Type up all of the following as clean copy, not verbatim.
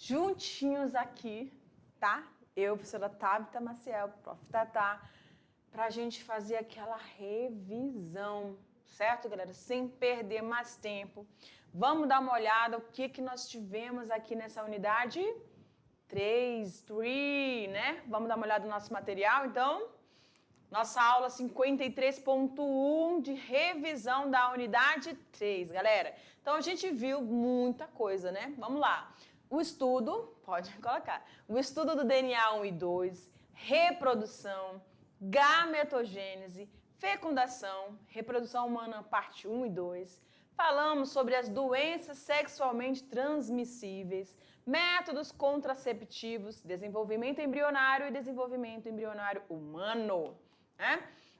juntinhos aqui, tá? Eu, professora Tabita Maciel, prof. Tatá, para a gente fazer aquela revisão, certo, galera? Sem perder mais tempo. Vamos dar uma olhada o que nós tivemos aqui nessa unidade 3, né? Vamos dar uma olhada no nosso material, então. Nossa aula 53.1 de revisão da unidade 3, galera. Então, a gente viu muita coisa, né? Vamos lá. O estudo, pode colocar, o estudo do DNA 1 e 2, reprodução, gametogênese, fecundação, reprodução humana parte 1 e 2. Falamos sobre as doenças sexualmente transmissíveis, métodos contraceptivos, desenvolvimento embrionário e desenvolvimento embrionário humano.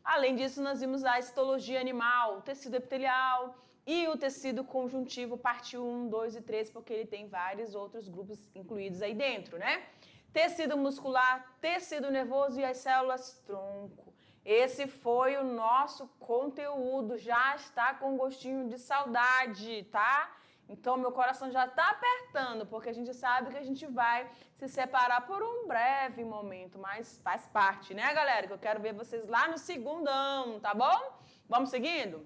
Além disso, nós vimos a histologia animal, o tecido epitelial e o tecido conjuntivo, parte 1, 2 e 3, porque ele tem vários outros grupos incluídos aí dentro, né? Tecido muscular, tecido nervoso e as células tronco. Esse foi o nosso conteúdo, já está com gostinho de saudade, tá? Então, meu coração já está apertando, porque a gente sabe que a gente vai se separar por um breve momento, mas faz parte, né, galera? Que eu quero ver vocês lá no segundão, tá bom? Vamos seguindo?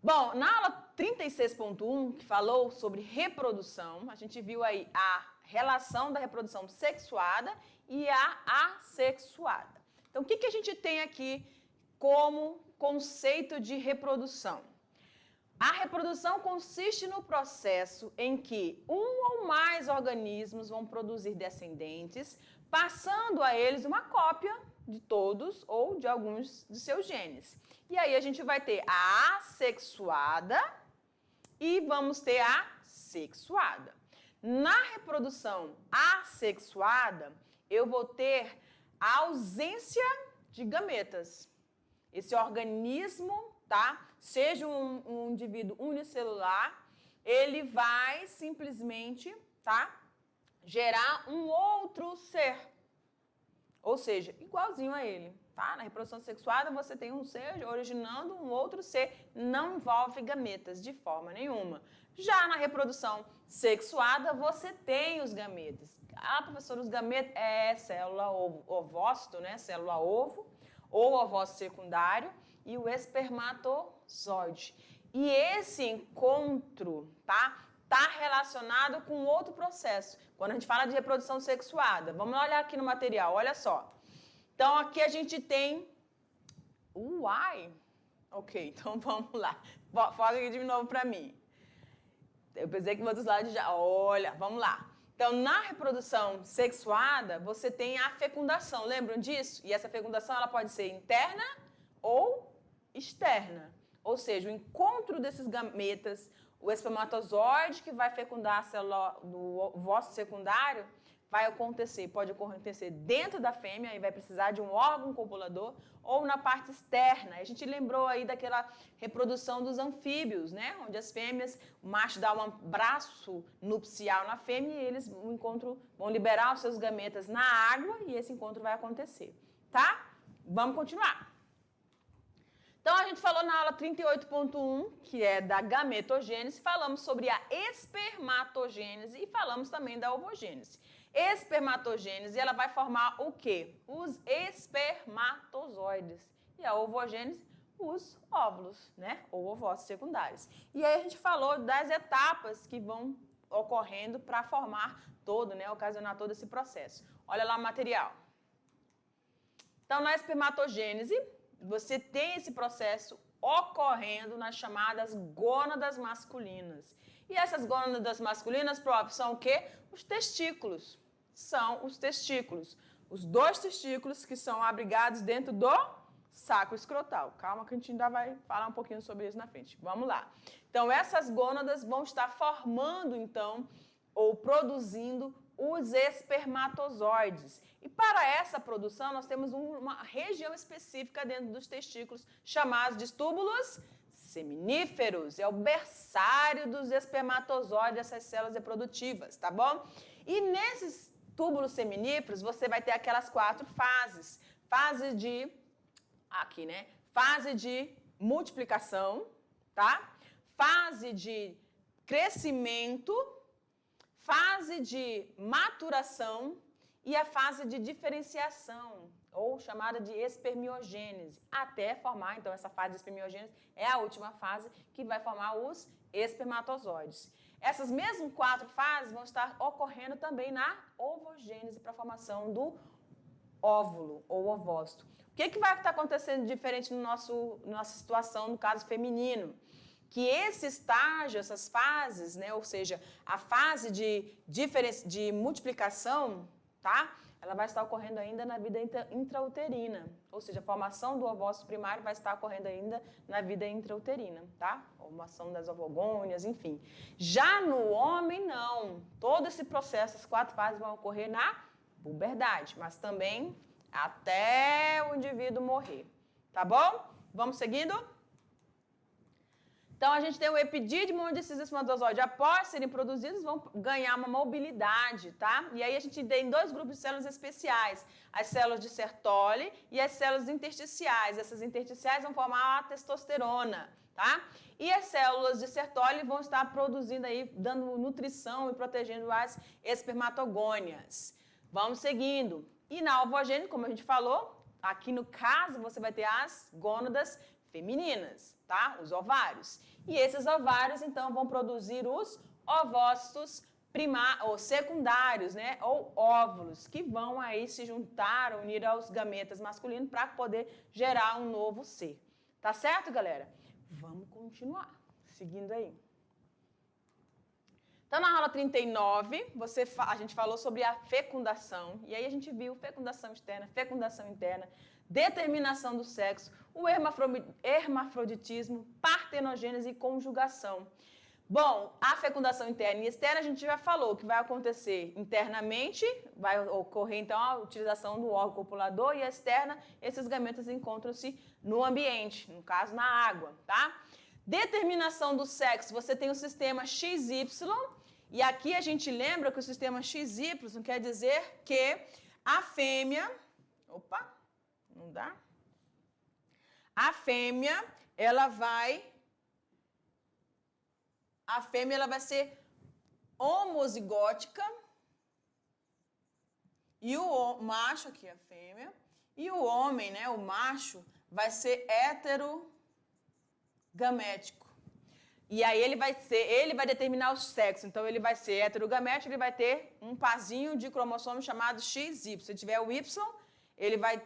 Bom, na aula 36.1, que falou sobre reprodução, a gente viu aí a relação da reprodução sexuada e a assexuada. Então, o que a gente tem aqui como conceito de reprodução? A reprodução consiste no processo em que um ou mais organismos vão produzir descendentes, passando a eles uma cópia de todos ou de alguns de seus genes. E aí a gente vai ter a assexuada e vamos ter a sexuada. Na reprodução assexuada, eu vou ter a ausência de gametas. Esse organismo, tá? Seja um indivíduo unicelular, ele vai simplesmente, tá? Gerar um outro ser. Ou seja, igualzinho a ele, tá? Na reprodução sexuada, você tem um ser originando um outro ser. Não envolve gametas de forma nenhuma. Já na reprodução sexuada, você tem os gametas. Ah, professor, os gametas é célula ovócito, né? Célula ovo, ou ovócito secundário, e o espermatozoide. E esse encontro, tá? Está relacionado com outro processo. Quando a gente fala de reprodução sexuada, vamos olhar aqui no material, olha só. Então, aqui a gente tem o Y. Ok, então vamos lá. Foca aqui de novo para mim. Eu pensei que o outro slide já... Olha, vamos lá. Então, na reprodução sexuada, você tem a fecundação, lembram disso? E essa fecundação ela pode ser interna ou externa. Ou seja, o encontro desses gametas, o espermatozoide que vai fecundar a célula do ovócito secundário, vai acontecer, pode acontecer dentro da fêmea e vai precisar de um órgão copulador ou na parte externa. A gente lembrou aí daquela reprodução dos anfíbios, né? Onde as fêmeas, o macho dá um abraço nupcial na fêmea e eles vão liberar os seus gametas na água e esse encontro vai acontecer, tá? Vamos continuar. Então, a gente falou na aula 38.1, que é da gametogênese, falamos sobre a espermatogênese e falamos também da ovogênese. Espermatogênese, ela vai formar o quê? Os espermatozoides. E a ovogênese, os óvulos, né? Ou ovócitos secundários. E aí a gente falou das etapas que vão ocorrendo para formar todo, né? Ocasionar todo esse processo. Olha lá o material. Então, na espermatogênese, você tem esse processo ocorrendo nas chamadas gônadas masculinas. E essas gônadas masculinas, prof, são o quê? Os testículos. São os testículos. Os dois testículos que são abrigados dentro do saco escrotal. Calma que a gente ainda vai falar um pouquinho sobre isso na frente. Vamos lá. Então, essas gônadas vão estar formando, então, ou produzindo os espermatozoides. E para essa produção, nós temos uma região específica dentro dos testículos, chamados de túbulos seminíferos. É o berçário dos espermatozoides, dessas células reprodutivas, tá bom? E nesses túbulos seminíferos, você vai ter aquelas 4 fases. Fase de... Aqui, né? Fase de multiplicação, tá? Fase de crescimento, fase de maturação e a fase de diferenciação, ou chamada de espermiogênese, até formar, então, essa fase de espermiogênese é a última fase que vai formar os espermatozoides. Essas mesmas 4 fases vão estar ocorrendo também na ovogênese para a formação do óvulo ou ovócito. O que vai estar acontecendo diferente no nossa situação, no caso feminino? Que esse estágio, essas fases, né, ou seja, a fase de multiplicação, tá? Ela vai estar ocorrendo ainda na vida intrauterina, ou seja, a formação do ovócito primário vai estar ocorrendo ainda na vida intrauterina, tá? Formação das ovogônias, enfim. Já no homem, não. Todo esse processo, as 4 fases vão ocorrer na puberdade, mas também até o indivíduo morrer, tá bom? Vamos seguindo? Então, a gente tem o epidídimo, onde esses espermatozoides, após serem produzidos, vão ganhar uma mobilidade, tá? E aí a gente tem 2 grupos de células especiais, as células de Sertoli e as células intersticiais. Essas intersticiais vão formar a testosterona, tá? E as células de Sertoli vão estar produzindo aí, dando nutrição e protegendo as espermatogônias. Vamos seguindo. E na ovogênese, como a gente falou, aqui no caso você vai ter as gônadas femininas, tá? Os ovários. E esses ovários, então, vão produzir os ovócitos ou secundários, né? Ou óvulos, que vão aí se juntar, unir aos gametas masculinos para poder gerar um novo ser. Tá certo, galera? Vamos continuar. Seguindo aí. Então, na aula 39, a gente falou sobre a fecundação. E aí a gente viu fecundação externa, fecundação interna, determinação do sexo, o hermafroditismo, partenogênese e conjugação. Bom, a fecundação interna e externa a gente já falou que vai acontecer internamente, vai ocorrer então a utilização do órgão copulador, e a externa, esses gametas encontram-se no ambiente, no caso na água, tá? Determinação do sexo, você tem o sistema XY, e aqui a gente lembra que o sistema XY quer dizer que a fêmea... Opa, não dá? A fêmea, ela vai ser homozigótica, e o macho, aqui a fêmea, e o homem, né, o macho, vai ser heterogamético. E aí ele vai determinar o sexo. Então ele vai ser heterogamético, ele vai ter um parzinho de cromossomo chamado XY. Se tiver o Y, ele vai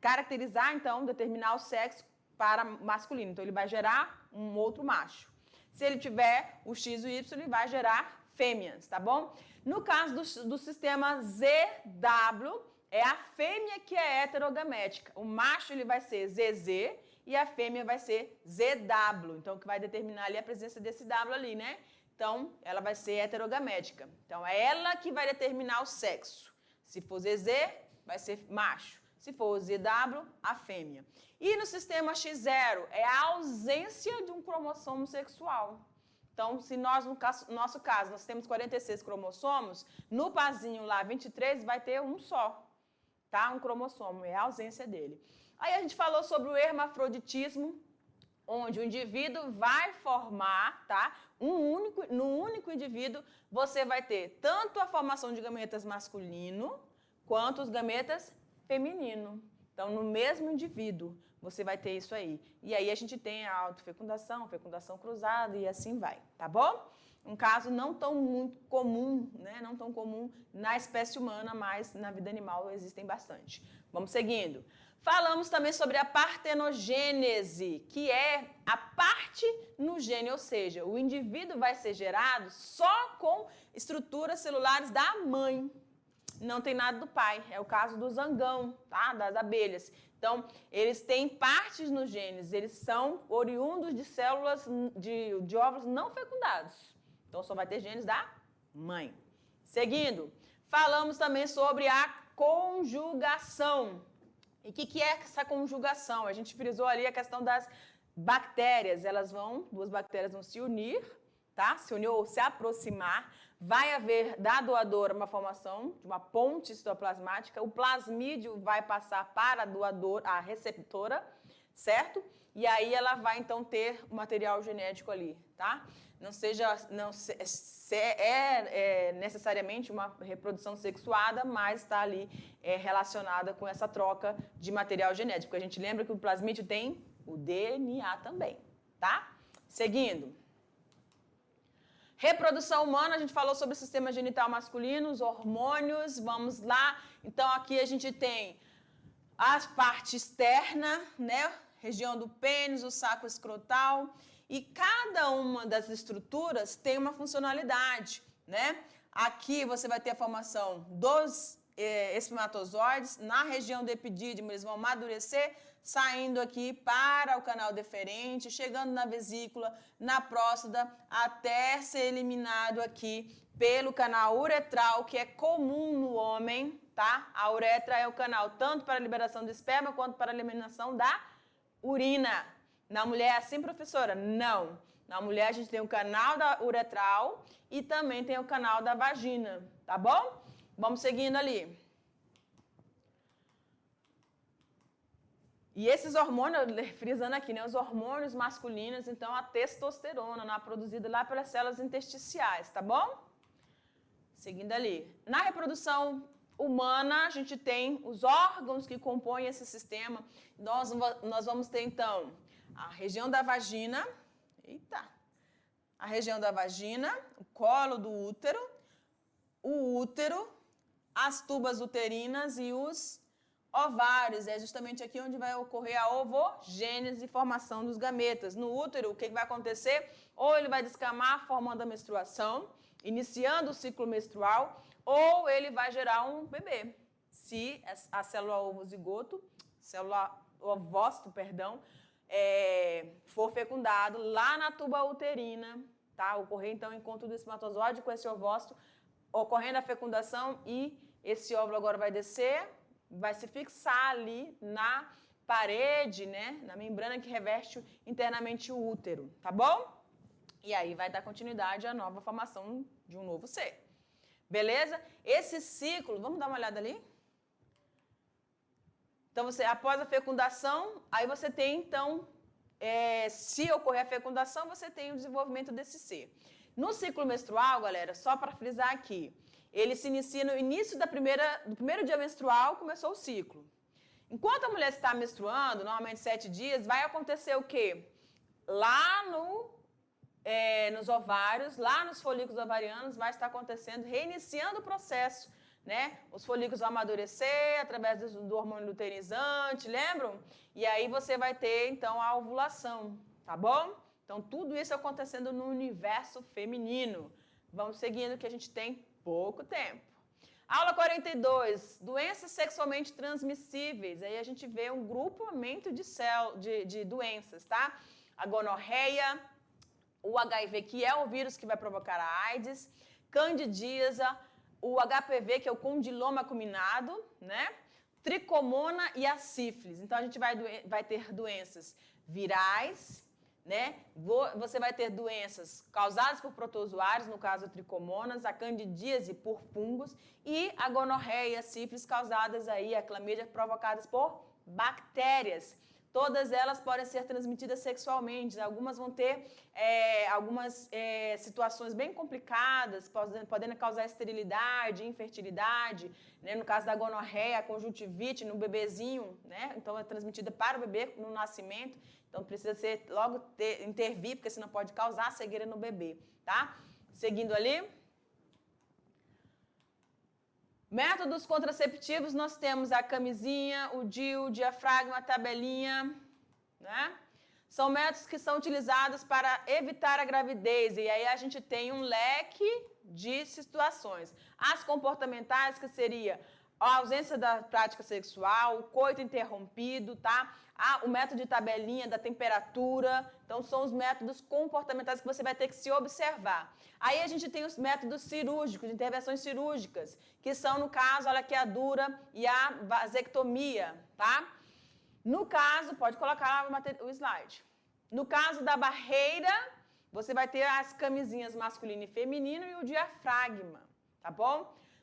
caracterizar, então, determinar o sexo para masculino. Então ele vai gerar um outro macho. Se ele tiver o X e o Y, ele vai gerar fêmeas, tá bom? No caso do sistema ZW, é a fêmea que é heterogamética. O macho ele vai ser ZZ e a fêmea vai ser ZW. Então, o que vai determinar ali a presença desse W ali, né? Então, ela vai ser heterogamética. Então, é ela que vai determinar o sexo. Se for ZZ, vai ser macho. Se for ZW, a fêmea. E no sistema X0, é a ausência de um cromossomo sexual. Então, se nós, no nosso caso, nós temos 46 cromossomos, no parzinho lá, 23, vai ter um só, tá? Um cromossomo, é a ausência dele. Aí a gente falou sobre o hermafroditismo, onde o indivíduo vai formar, tá? No único indivíduo, você vai ter tanto a formação de gametas masculino, quanto os gametas feminino. Então, no mesmo indivíduo, você vai ter isso aí. E aí a gente tem a autofecundação, fecundação cruzada e assim vai, tá bom? Um caso não tão muito comum, né? Não tão comum na espécie humana, mas na vida animal existem bastante. Vamos seguindo. Falamos também sobre a partenogênese, que é a parte no gene, ou seja, o indivíduo vai ser gerado só com estruturas celulares da mãe. Não tem nada do pai. É o caso do zangão, tá? Das abelhas. Então, eles têm partes nos genes, eles são oriundos de células de óvulos não fecundados. Então, só vai ter genes da mãe. Seguindo, falamos também sobre a conjugação. E o que é essa conjugação? A gente frisou ali a questão das bactérias. Duas bactérias vão se unir, tá? Se unir ou se aproximar. Vai haver da doadora uma formação de uma ponte citoplasmática. O plasmídio vai passar para a receptora. certo? E aí ela vai, então, ter o material genético ali, tá? Não é necessariamente uma reprodução sexuada, mas está ali relacionada com essa troca de material genético. Porque a gente lembra que o plasmídio tem o DNA também, tá? Seguindo. Reprodução humana, a gente falou sobre o sistema genital masculino, os hormônios, vamos lá. Então, aqui a gente tem a parte externa, né? Região do pênis, o saco escrotal. E cada uma das estruturas tem uma funcionalidade, né? Aqui você vai ter a formação dos espermatozoides. Na região do epidídimo, eles vão amadurecer, saindo aqui para o canal deferente, chegando na vesícula, na próstata, até ser eliminado aqui pelo canal uretral, que é comum no homem, tá? A uretra é o canal tanto para a liberação do esperma quanto para a eliminação da urina. Na mulher é assim, professora? Não. Na mulher a gente tem o canal da uretral e também tem o canal da vagina, tá bom? Vamos seguindo ali. E esses hormônios, frisando aqui, né, os hormônios masculinos, então a testosterona, produzida lá pelas células intersticiais, tá bom? Seguindo ali. Na reprodução humana, a gente tem os órgãos que compõem esse sistema. Nós vamos ter, então, a região da vagina, a região da vagina, o colo do útero, o útero, as tubas uterinas e os ovários. É justamente aqui onde vai ocorrer a ovogênese e formação dos gametas. No útero, o que vai acontecer? Ou ele vai descamar formando a menstruação, iniciando o ciclo menstrual, ou ele vai gerar um bebê. Se a célula ovócito, for fecundado lá na tuba uterina, tá? Ocorrer então o encontro do espermatozoide com esse ovócito, ocorrendo a fecundação e esse óvulo agora vai descer, vai se fixar ali na parede, né? Na membrana que reveste internamente o útero, tá bom? E aí vai dar continuidade à nova formação de um novo ser. Beleza? Esse ciclo, vamos dar uma olhada ali? Então, após a fecundação, aí você tem, então, se ocorrer a fecundação, você tem o desenvolvimento desse ser. No ciclo menstrual, galera, só para frisar aqui, ele se inicia no início do primeiro dia menstrual, começou o ciclo. Enquanto a mulher está menstruando, normalmente 7 dias, vai acontecer o quê? Lá nos ovários, lá nos folículos ovarianos, vai estar acontecendo, reiniciando o processo, né? Os folículos vão amadurecer através do hormônio luteinizante, lembram? E aí você vai ter, então, a ovulação, tá bom? Então, tudo isso acontecendo no universo feminino. Vamos seguindo, que a gente tem pouco tempo. Aula 42, doenças sexualmente transmissíveis. Aí a gente vê um grupamento de doenças, tá? A gonorreia, o HIV, que é o vírus que vai provocar a AIDS, candidíase, o HPV, que é o condiloma acuminado, né? Tricomona e a sífilis. Então, a gente vai ter doenças virais, né? Você vai ter doenças causadas por protozoários, no caso, tricomonas, a candidíase por fungos e a gonorreia e a sífilis causadas aí, a clamídia, provocadas por bactérias. Todas elas podem ser transmitidas sexualmente. Algumas vão ter algumas situações bem complicadas, podendo causar esterilidade, infertilidade. Né? No caso da gonorreia, a conjuntivite no bebezinho, né? Então é transmitida para o bebê no nascimento. Então precisa logo intervir, porque senão pode causar cegueira no bebê. Tá? Seguindo ali. Métodos contraceptivos, nós temos a camisinha, o DIU, o diafragma, a tabelinha, né? São métodos que são utilizados para evitar a gravidez, e aí a gente tem um leque de situações. As comportamentais, que seria a ausência da prática sexual, o coito interrompido, tá? O método de tabelinha, da temperatura. Então, são os métodos comportamentais que você vai ter que se observar. Aí a gente tem os métodos cirúrgicos, intervenções cirúrgicas, que são, no caso, olha aqui, a dura e a vasectomia, tá? No caso, pode colocar o slide. No caso da barreira, você vai ter as camisinhas masculino e feminino e o diafragma, tá bom?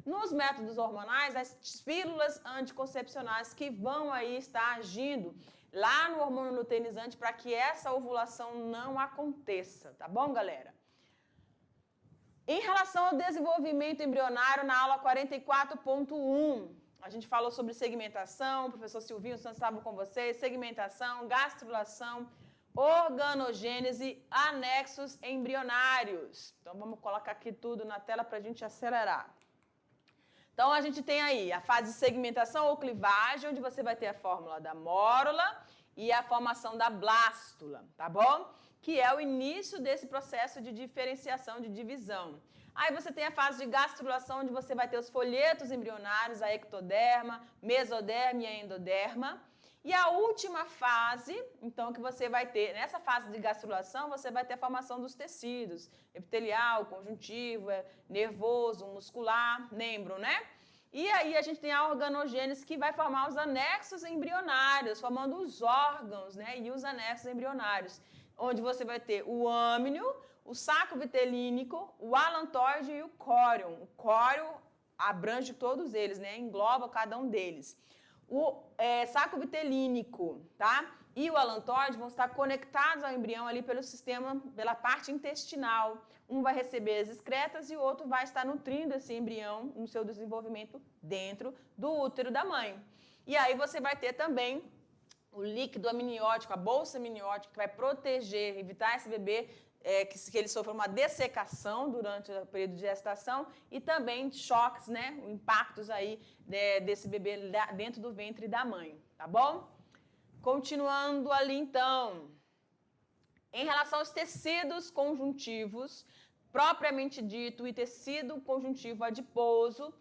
Nos métodos hormonais, as pílulas anticoncepcionais que vão aí estar agindo. lá no hormônio luteinizante para que essa ovulação não aconteça, tá bom, galera? Em relação ao desenvolvimento embrionário, na aula 44.1, a gente falou sobre segmentação, o professor Silvinho Santos estava com vocês, segmentação, gastrulação, organogênese, anexos embrionários. Então, vamos colocar aqui tudo na tela para a gente acelerar. Então, a gente tem aí a fase de segmentação ou clivagem, onde você vai ter a fórmula da mórula e a formação da blástula, tá bom? Que é o início desse processo de diferenciação, de divisão. Aí você tem a fase de gastrulação, onde você vai ter os folhetos embrionários, a ectoderma, mesoderma e a endoderma. E a última fase, então, que você vai ter, nessa fase de gastrulação, você vai ter a formação dos tecidos, epitelial, conjuntivo, nervoso, muscular, lembram, né? E aí a gente tem a organogênese, que vai formar os anexos embrionários, formando os órgãos, né? E os anexos embrionários, onde você vai ter o âmnio, o saco vitelínico, o alantóide e o córion. O córion abrange todos eles, né? Engloba cada um deles. O saco vitelínico, tá? E o alantóide vão estar conectados ao embrião ali pelo sistema, pela parte intestinal. Um vai receber as excretas e o outro vai estar nutrindo esse embrião no seu desenvolvimento dentro do útero da mãe. E aí você vai ter também o líquido amniótico, a bolsa amniótica, que vai proteger, evitar esse bebê que ele sofra uma dessecação durante o período de gestação e também choques, né, impactos aí desse bebê dentro do ventre da mãe, tá bom? Continuando ali então, em relação aos tecidos conjuntivos, propriamente dito, e tecido conjuntivo adiposo, o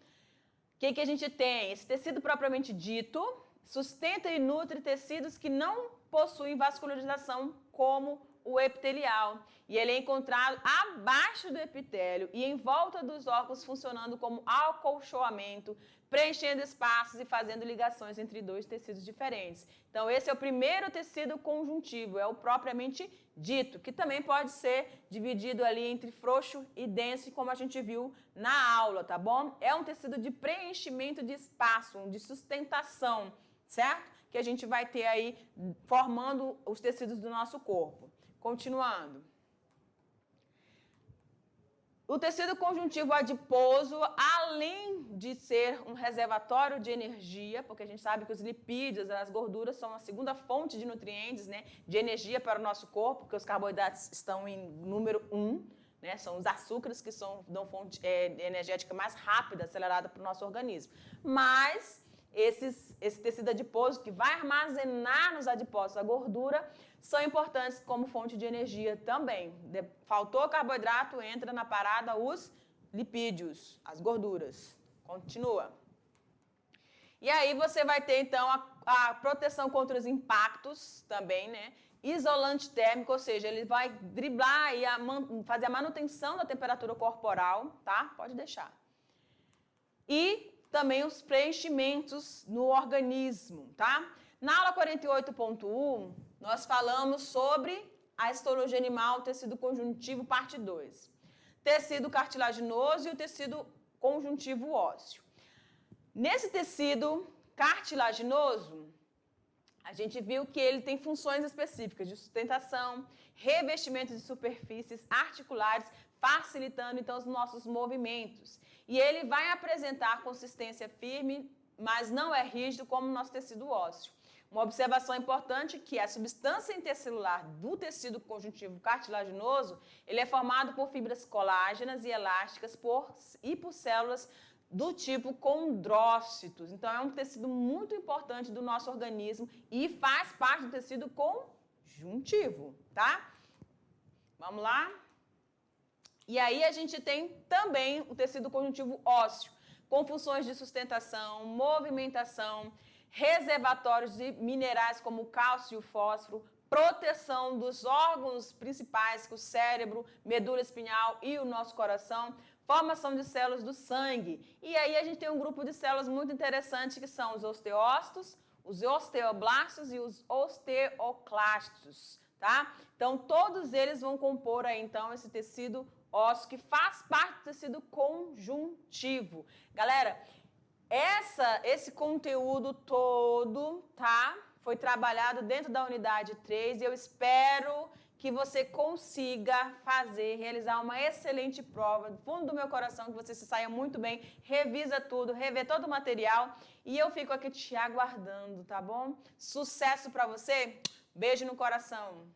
que a gente tem? Esse tecido propriamente dito sustenta e nutre tecidos que não possuem vascularização, como o epitelial, e ele é encontrado abaixo do epitélio e em volta dos órgãos, funcionando como acolchoamento, preenchendo espaços e fazendo ligações entre dois tecidos diferentes. Então, esse é o primeiro tecido conjuntivo, é o propriamente dito, que também pode ser dividido ali entre frouxo e denso, como a gente viu na aula, tá bom? É um tecido de preenchimento de espaço, de sustentação, certo? Que a gente vai ter aí formando os tecidos do nosso corpo. Continuando. O tecido conjuntivo adiposo, além de ser um reservatório de energia, porque a gente sabe que os lipídios, as gorduras, são a segunda fonte de nutrientes, né, de energia para o nosso corpo, porque os carboidratos estão em número 1, né, são os açúcares que dão fonte energética mais rápida, acelerada para o nosso organismo. Mas esse tecido adiposo, que vai armazenar nos adipócitos a gordura, são importantes como fonte de energia também. Faltou carboidrato, entra na parada os lipídios, as gorduras. Continua. E aí você vai ter, então, a proteção contra os impactos também, né? Isolante térmico, ou seja, ele vai driblar e fazer a manutenção da temperatura corporal, tá? Pode deixar. E também os preenchimentos no organismo, tá? Na aula 48.1, nós falamos sobre a histologia animal, tecido conjuntivo, parte 2. Tecido cartilaginoso e o tecido conjuntivo ósseo. Nesse tecido cartilaginoso, a gente viu que ele tem funções específicas de sustentação, revestimento de superfícies articulares, facilitando então os nossos movimentos. E ele vai apresentar consistência firme, mas não é rígido como o nosso tecido ósseo. Uma observação importante é que a substância intercelular do tecido conjuntivo cartilaginoso, ele é formado por fibras colágenas e elásticas e por células do tipo condrócitos. Então, é um tecido muito importante do nosso organismo e faz parte do tecido conjuntivo, tá? Vamos lá? E aí a gente tem também o tecido conjuntivo ósseo, com funções de sustentação, movimentação, reservatórios de minerais como o cálcio e o fósforo, proteção dos órgãos principais, que o cérebro, medula espinhal e o nosso coração, formação de células do sangue. E aí a gente tem um grupo de células muito interessante, que são os osteócitos, os osteoblastos e os osteoclastos, tá? Então, todos eles vão compor aí, então, esse tecido ósseo, que faz parte do tecido conjuntivo. Galera, esse conteúdo todo, tá? foi trabalhado dentro da unidade 3 e eu espero que você consiga realizar uma excelente prova, do fundo do meu coração, que você se saia muito bem, revisa tudo, revê todo o material e eu fico aqui te aguardando, tá bom? Sucesso para você, beijo no coração!